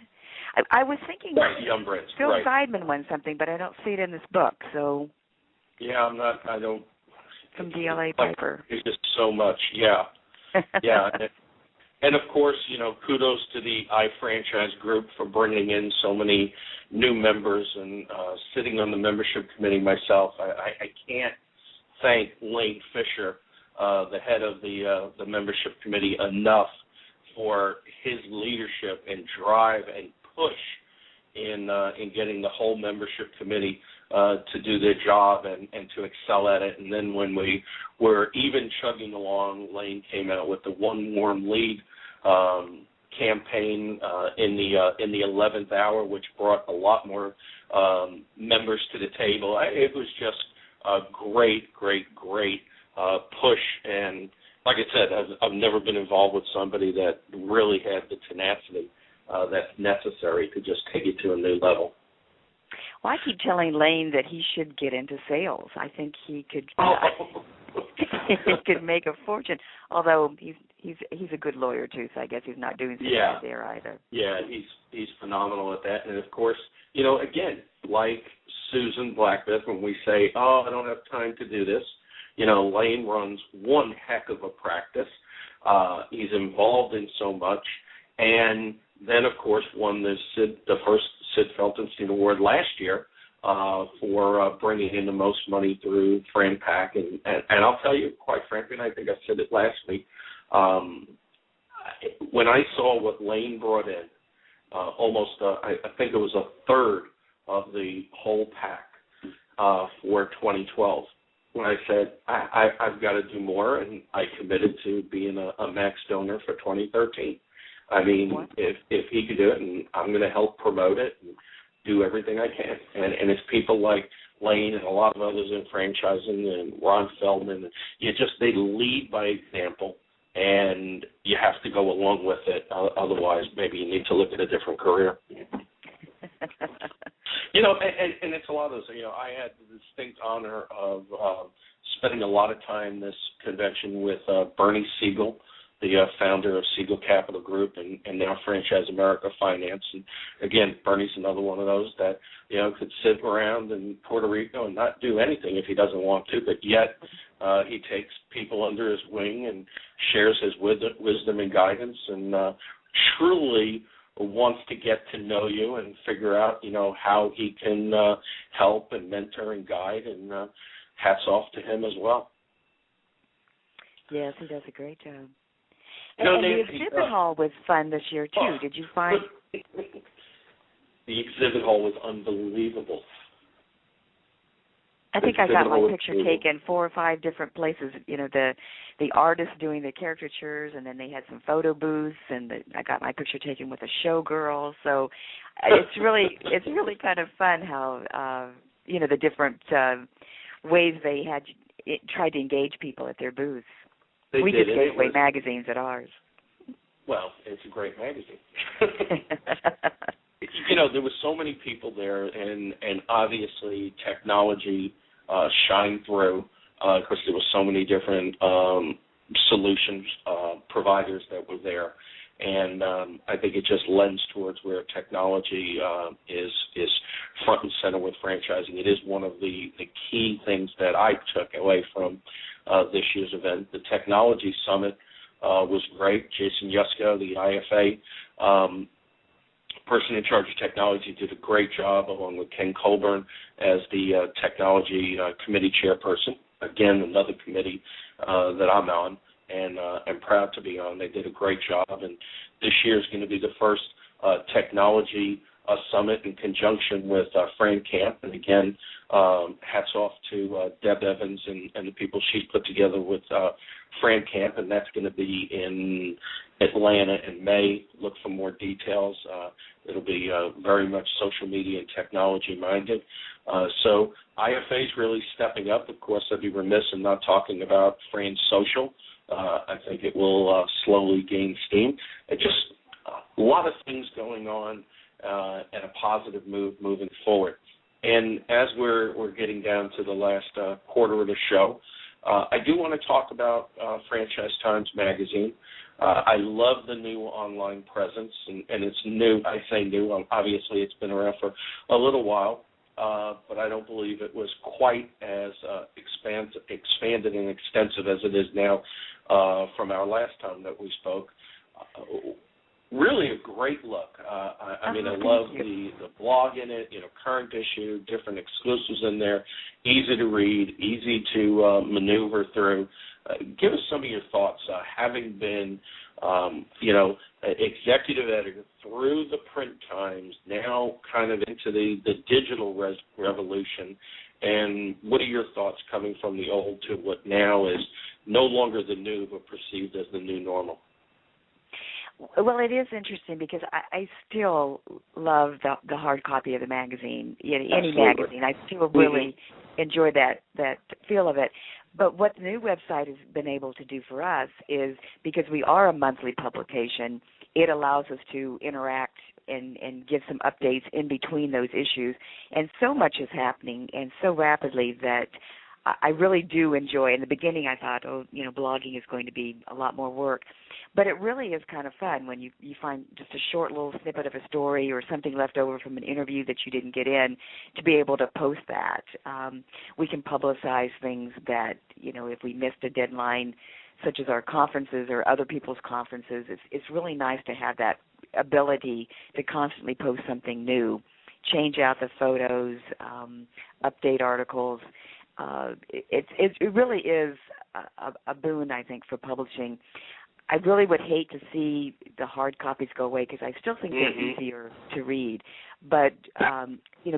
I was thinking Yum Brands. Phil Seidman won something, but I don't see it in this book. So yeah, I don't. From DLA Piper. It's just so much. Yeah. Yeah. And of course, kudos to the iFranchise Group for bringing in so many new members and sitting on the membership committee myself. I can't thank Lane Fisher, the head of the membership committee, enough for his leadership and drive and push in getting the whole membership committee to do their job and to excel at it. And then when we were even chugging along, Lane came out with the One Warm Lead campaign in the 11th hour, which brought a lot more members to the table. It was just a great push. And like I said, I've never been involved with somebody that really had the tenacity that's necessary to just take it to a new level. Well, I keep telling Lane that he should get into sales. I think he could he could make a fortune. Although he's a good lawyer too, so I guess he's not doing so bad there either. Yeah, he's phenomenal at that. And of course, again, like Susan Blackbeth, when we say, "Oh, I don't have time to do this," Lane runs one heck of a practice. He's involved in so much, and then of course won the first Sid Feltenstein Award last year for bringing in the most money through Fran Pack. And I'll tell you, quite frankly, and I think I said it last week, when I saw what Lane brought in, almost, I think it was a third of the whole pack for 2012. When I said, I've got to do more, and I committed to being a max donor for 2013. I mean, if he could do it, and I'm going to help promote it and do everything I can. And it's people like Lane and a lot of others in franchising and Ron Feldman. They lead by example, and you have to go along with it. Otherwise, maybe you need to look at a different career. And it's a lot of those. I had the distinct honor of spending a lot of time this convention with Bernie Siegel, the founder of Siegel Capital Group and now Franchise America Finance. And again, Bernie's another one of those that, could sit around in Puerto Rico and not do anything if he doesn't want to, but yet he takes people under his wing and shares his wisdom and guidance and truly wants to get to know you and figure out, how he can help and mentor and guide, and hats off to him as well. Yes, he does a great job. And the exhibit hall was fun this year, too. Did you find? The exhibit hall was unbelievable. I think I got my picture taken 4 or 5 different places. The artists doing the caricatures, and then they had some photo booths, and I got my picture taken with a showgirl. So it's really kind of fun how the different ways they had tried to engage people at their booths. We just gave away magazines at ours. Well, it's a great magazine. There were so many people there, and obviously technology shined through because there were so many different solutions providers that were there. And I think it just lends towards where technology is front and center with franchising. It is one of the key things that I took away from this year's event. The Technology Summit was great. Jason Yusko, the IFA person in charge of technology, did a great job, along with Ken Colburn as the technology committee chairperson. Again, another committee that I'm on and I'm proud to be on. They did a great job, and this year is going to be the first technology summit in conjunction with Fran Camp. And again, hats off to Deb Evans and the people she's put together with Fran Camp, and that's going to be in Atlanta in May. Look for more details. It'll be very much social media and technology minded. So IFA is really stepping up. Of course, I'd be remiss in not talking about Fran Social. I think it will slowly gain steam. It's just a lot of things going on and a positive move moving forward. And as we're getting down to the last quarter of the show, I do want to talk about Franchise Times Magazine. I love the new online presence, and it's new. I say new. Obviously, it's been around for a little while, but I don't believe it was quite as expanded and extensive as it is now from our last time that we spoke. Really a great look. I mean, I love the blog in it, current issue, different exclusives in there, easy to read, easy to maneuver through. Give us some of your thoughts, having been, executive editor through the print times, now kind of into the digital revolution, and what are your thoughts coming from the old to what now is no longer the new but perceived as the new normal? Well, it is interesting because I still love the hard copy of the magazine, any magazine. I still really enjoy that feel of it. But what the new website has been able to do for us is, because we are a monthly publication, it allows us to interact and give some updates in between those issues. And so much is happening and so rapidly that I really do enjoy. In the beginning, I thought, blogging is going to be a lot more work. But it really is kind of fun when you find just a short little snippet of a story or something left over from an interview that you didn't get in, to be able to post that. We can publicize things that, if we missed a deadline, such as our conferences or other people's conferences, it's really nice to have that ability to constantly post something new, change out the photos, update articles. It really is a boon, I think, for publishing. I really would hate to see the hard copies go away because I still think they're easier to read. But,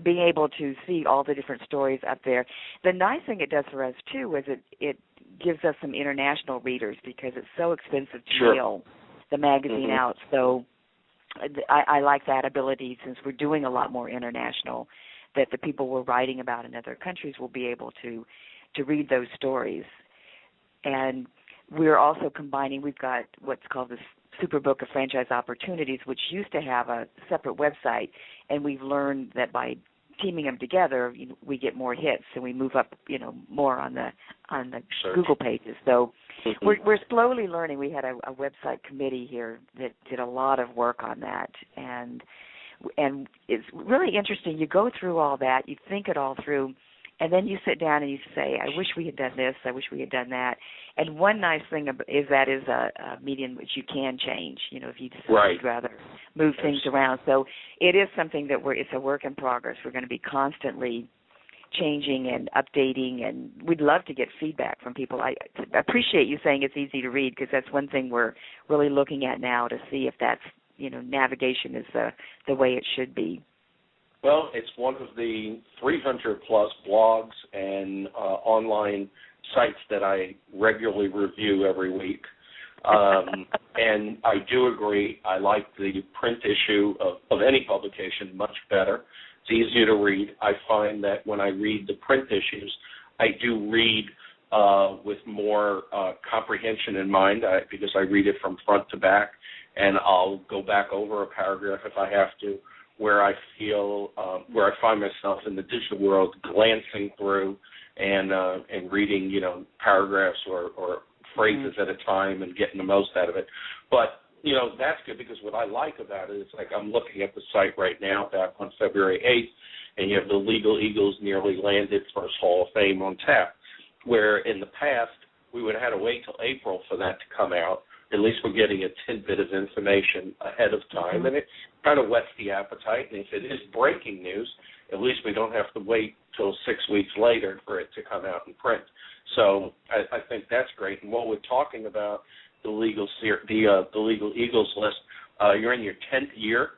being able to see all the different stories up there. The nice thing it does for us, too, is it gives us some international readers because it's so expensive to mail the magazine out. So I like that ability, since we're doing a lot more international, that the people we're writing about in other countries will be able to read those stories. And we're also combining, we've got what's called the Superbook of Franchise Opportunities, which used to have a separate website, and we've learned that by teaming them together, we get more hits, and we move up, more on the Google pages. So we're slowly learning. We had a website committee here that did a lot of work on that, and it's really interesting. You go through all that, you think it all through, and then you sit down and you say, I wish we had done this, I wish we had done that. And one nice thing is that is a medium which you can change, if you decide you'd rather move things around. So it is something that it's a work in progress. We're going to be constantly changing and updating, and we'd love to get feedback from people. I appreciate you saying it's easy to read, because that's one thing we're really looking at now to see if that's, navigation is the way it should be. Well, it's one of the 300-plus blogs and online sites that I regularly review every week. And I do agree. I like the print issue of any publication much better. It's easier to read. I find that when I read the print issues, I do read with more comprehension in mind, because I read it from front to back, and I'll go back over a paragraph if I have to, where I feel, where I find myself in the digital world glancing through and reading, paragraphs or phrases at a time and getting the most out of it. But, that's good, because what I like about it is, like, I'm looking at the site right now back on February 8th, and you have the Legal Eagles nearly landed first Hall of Fame on tap, where in the past we would have had to wait till April for that to come out. At least we're getting a tidbit of information ahead of time, and it kind of whets the appetite. And if it is breaking news, at least we don't have to wait till 6 weeks later for it to come out in print. So I think that's great. And while we're talking about the Legal Eagles list, you're in your 10th year,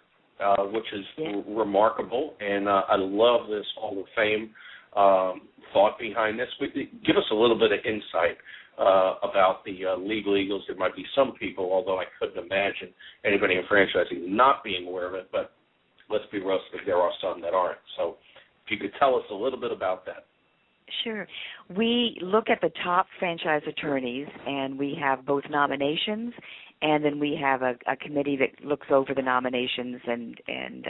which is remarkable, and I love this Hall of Fame thought behind this. Give us a little bit of insight about the Legal Eagles. There might be some people, although I couldn't imagine anybody in franchising not being aware of it, but let's be realistic, there are some that aren't. So if you could tell us a little bit about that. Sure. We look at the top franchise attorneys, and we have both nominations, and then we have a committee that looks over the nominations and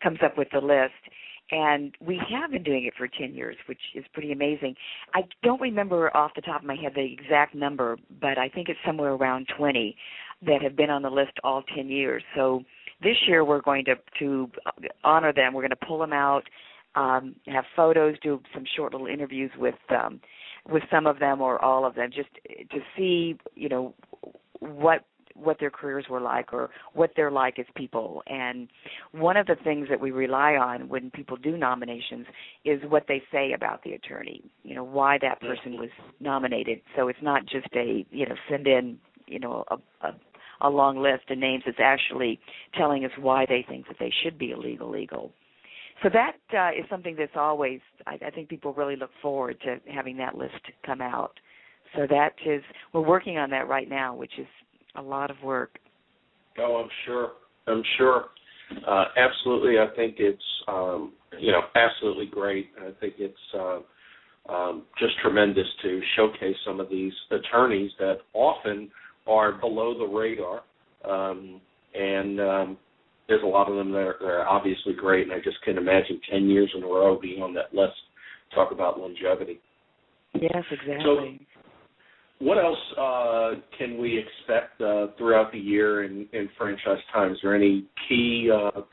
comes up with the list. And we have been doing it for 10 years, which is pretty amazing. I don't remember off the top of my head the exact number, but I think it's somewhere around 20 that have been on the list all 10 years. So this year we're going to honor them. We're going to pull them out, have photos, do some short little interviews with some of them or all of them, just to see, what their careers were like or what they're like as people. And one of the things that we rely on when people do nominations is what they say about the attorney, why that person was nominated. So it's not just send in, a long list of names. It's actually telling us why they think that they should be a legal eagle. So that is something that's always, I think people really look forward to having that list come out. So we're working on that right now, which is a lot of work. Oh, I'm sure. Absolutely. I think it's, absolutely great. I think it's just tremendous to showcase some of these attorneys that often are below the radar. there's a lot of them that are obviously great, and I just can't imagine 10 years in a row being on that list. Talk about longevity. Yes, exactly. So what else can we expect throughout the year in Franchise Times? Are there any key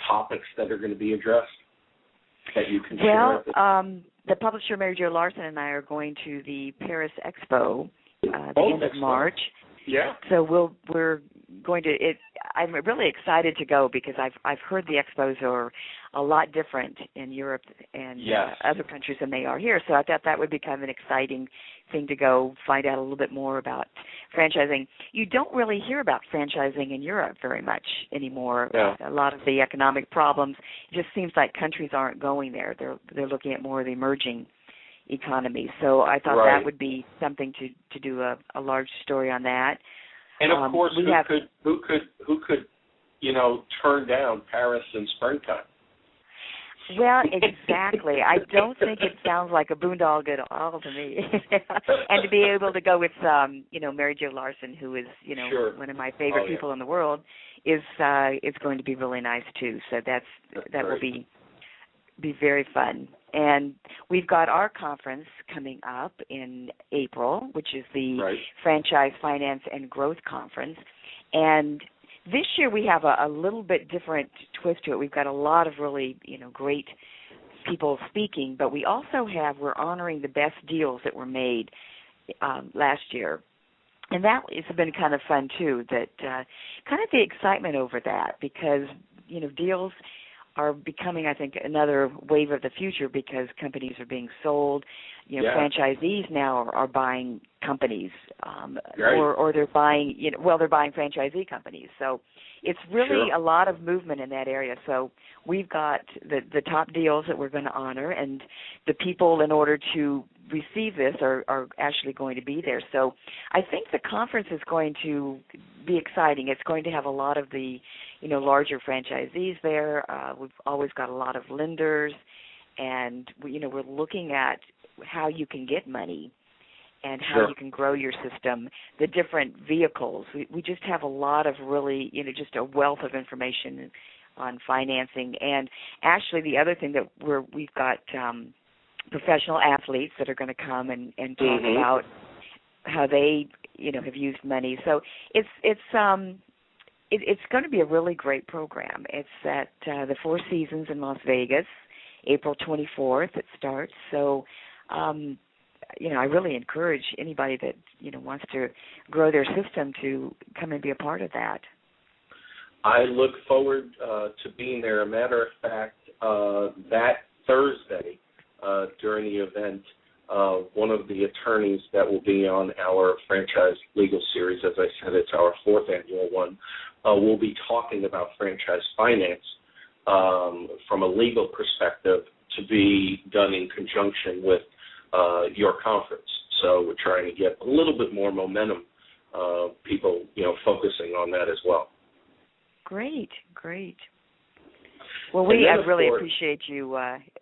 topics that are going to be addressed that you can share? Well, the publisher Mary Jo Larson and I are going to the Paris Expo the end of March. Yeah. So we're going to it. I'm really excited to go because I've heard the expos are a lot different in Europe and other countries than they are here. So I thought that would be kind of an exciting thing to go find out a little bit more about franchising. You don't really hear about franchising in Europe very much anymore. Yeah. A lot of the economic problems, it just seems like countries aren't going there. They're looking at more of the emerging economies. So I thought that would be something to do a large story on that. And of course, who could turn down Paris in springtime? Well, exactly. I don't think it sounds like a boondoggle at all to me. And to be able to go with, Mary Jo Larson, who is, one of my favorite people in the world, is going to be really nice too. So that will be very fun. And we've got our conference coming up in April, which is the Franchise Finance and Growth Conference. And this year we have a little bit different twist to it. We've got a lot of really, great people speaking, but we're honoring the best deals that were made last year. And that has been kind of fun too, that kind of the excitement over that because, deals are becoming, I think, another wave of the future because companies are being sold. Franchisees now are buying companies, or they're buying, they're buying franchisee companies. So it's really a lot of movement in that area. So we've got the top deals that we're going to honor, and the people in order to receive this are actually going to be there. So I think the conference is going to be exciting. It's going to have a lot of the, larger franchisees there. We've always got a lot of lenders, and we're looking at how you can get money and how you can grow your system, the different vehicles. We just have a lot of really, just a wealth of information on financing. And actually the other thing that we've got professional athletes that are going to come and talk about how they, have used money. So it's going to be a really great program. It's at the Four Seasons in Las Vegas, April 24th it starts. So, I really encourage anybody that, wants to grow their system to come and be a part of that. I look forward to being there. A matter of fact, that Thursday during the event, one of the attorneys that will be on our franchise legal series, as I said, it's our fourth annual one, will be talking about franchise finance from a legal perspective to be done in conjunction with your conference. So we're trying to get a little bit more momentum, people, focusing on that as well. Great. Well, I really appreciate you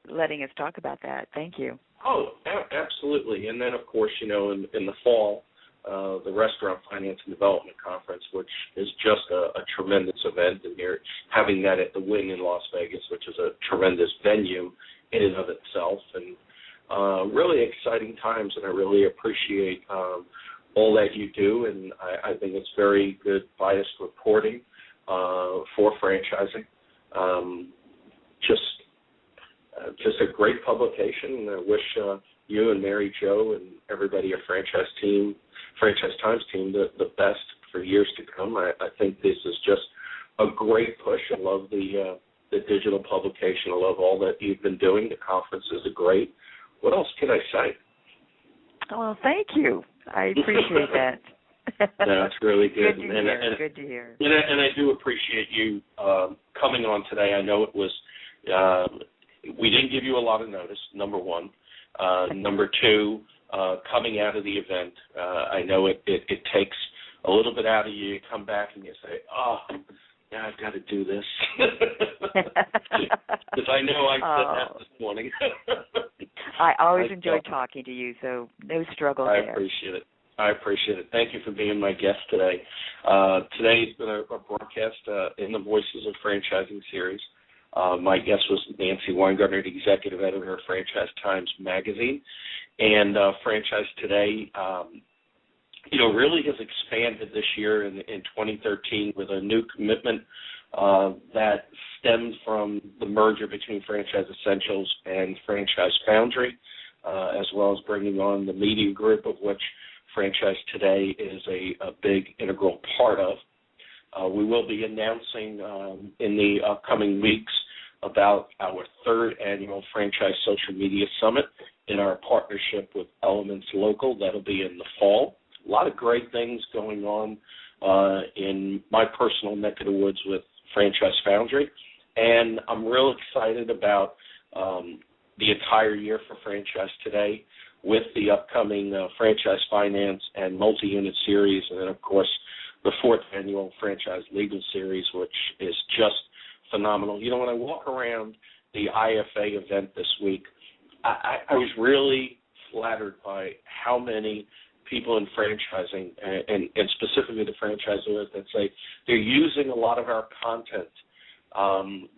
letting us talk about that. Thank you. Oh, absolutely. And then, of course, in the fall, the Restaurant Finance and Development Conference, which is just a tremendous event, and you're having that at the Wynn in Las Vegas, which is a tremendous venue in and of itself, and really exciting times, and I really appreciate all that you do, and I think it's very good biased reporting for franchising. Just a great publication, and I wish you and Mary Jo and everybody at Franchise Times team the best for years to come. I think this is just a great push. I love the digital publication. I love all that you've been doing. The conferences are great. What else can I say? Well, thank you. I appreciate that. That's really good. Good to hear. And I do appreciate you coming on today. I know it was we didn't give you a lot of notice, number one. Number two, coming out of the event, I know it takes a little bit out of you. You come back and you say, yeah, I've got to do this. Because I know I said that this morning. I always enjoy talking to you, so no struggle there. I appreciate it. I appreciate it. Thank you for being my guest today. Today's been a broadcast in the Voices of Franchising series. My guest was Nancy Weingartner, the executive editor of Franchise Times magazine. And Franchise Today, really has expanded this year in 2013 with a new commitment that stemmed from the merger between Franchise Essentials and Franchise Foundry, as well as bringing on the media group of which Franchise Today is a big integral part of. We will be announcing in the upcoming weeks about our third annual Franchise Social Media Summit in our partnership with Elements Local. That'll be in the fall. A lot of great things going on in my personal neck of the woods with Franchise Foundry, and I'm real excited about the entire year for Franchise Today with the upcoming Franchise Finance and Multi-Unit Series, and then, of course, the fourth annual Franchise Legal Series, which is just phenomenal. When I walk around the IFA event this week, I was really flattered by how many people in franchising, and specifically the franchisors, that say they're using a lot of our content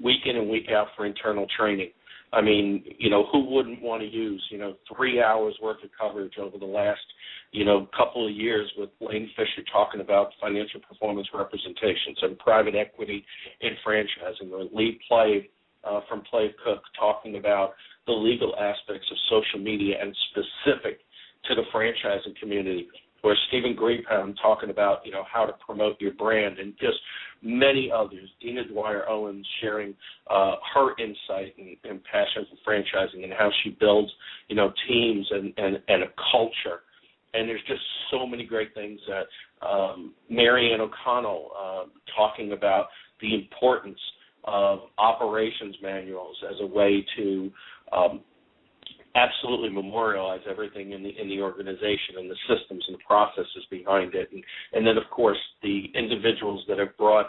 week in and week out for internal training. I mean, who wouldn't want to use, 3 hours worth of coverage over the last, couple of years with Lane Fisher talking about financial performance representations and private equity in franchising, or Lee Plave from Plave Cook talking about the legal aspects of social media and specific to the franchising community, or Stephen Greenpound talking about, how to promote your brand, and just many others. Dina Dwyer-Owens sharing her insight and passion for franchising and how she builds, teams and a culture. And there's just so many great things that Marianne O'Connell talking about the importance of operations manuals as a way to absolutely memorialize everything in the organization and the systems and the processes behind it. And then, of course, the individuals that have brought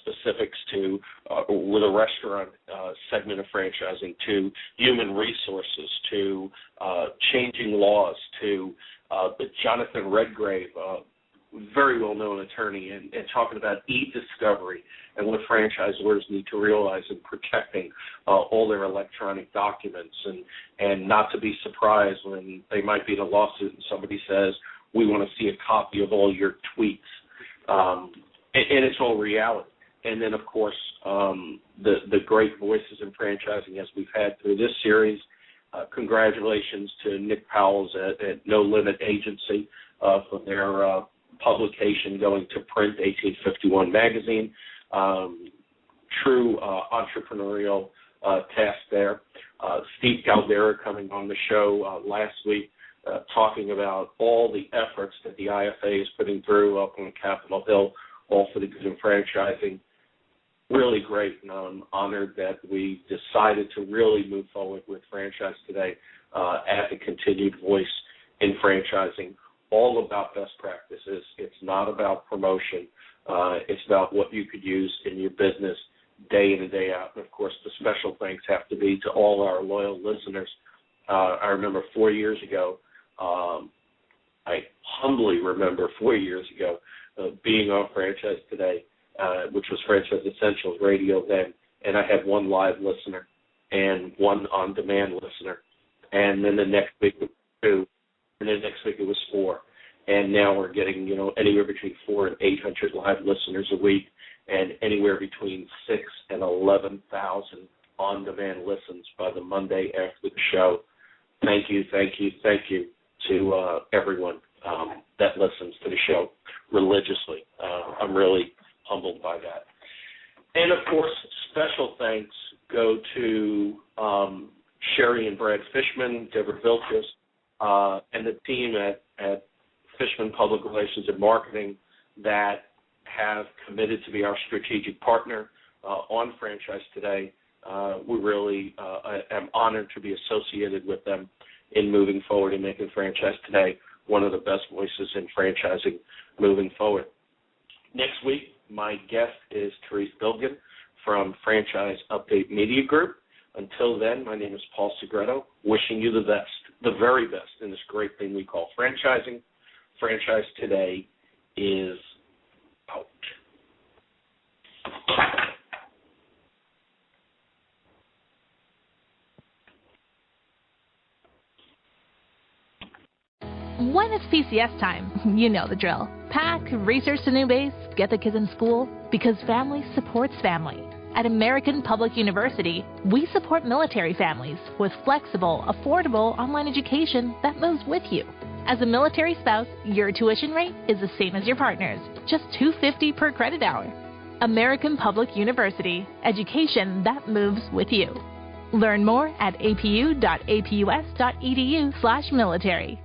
specifics to, with a restaurant segment of franchising, to human resources, to changing laws, to Jonathan Redgrave, very well-known attorney, and talking about e-discovery and what franchisors need to realize in protecting all their electronic documents, and not to be surprised when they might be in a lawsuit and somebody says, we want to see a copy of all your tweets. And it's all reality. And then, of course, the great voices in franchising as we've had through this series. Congratulations to Nick Powell's at No Limit Agency for their publication going to print, 1851 magazine. True entrepreneurial task there. Steve Caldera coming on the show last week talking about all the efforts that the IFA is putting through up on Capitol Hill, all for the good of franchising. Really great, and I'm honored that we decided to really move forward with Franchise Today as a continued voice in franchising, all about best practices. It's not about promotion. It's about what you could use in your business day in and day out. And, of course, the special thanks have to be to all our loyal listeners. I remember 4 years ago, I humbly remember 4 years ago being on Franchise Today, which was Franchise Essentials Radio then, and I had one live listener and one on-demand listener. And then the next week it was 2, and then next week it was 4. And now we're getting, anywhere between 400 and 800 live listeners a week, and anywhere between 6,000 and 11,000 on-demand listens by the Monday after the show. Thank you to everyone that listens to the show religiously. I'm really humbled by that. And, of course, special thanks go to Sherry and Brad Fishman, Deborah Vilchis, and the team at Fishman Public Relations and Marketing that have committed to be our strategic partner on Franchise Today. We really am honored to be associated with them in moving forward and making Franchise Today one of the best voices in franchising moving forward. Next week, my guest is Therese Bilgin from Franchise Update Media Group. Until then, my name is Paul Segreto, wishing you the best, the very best in this great thing we call franchising. Franchise Today is out. When it's PCS time, you know the drill. Pack, research the new base, get the kids in school, because family supports family. At American Public University, we support military families with flexible, affordable online education that moves with you. As a military spouse, your tuition rate is the same as your partner's, just $250 per credit hour. American Public University, education that moves with you. Learn more at apu.apus.edu/military.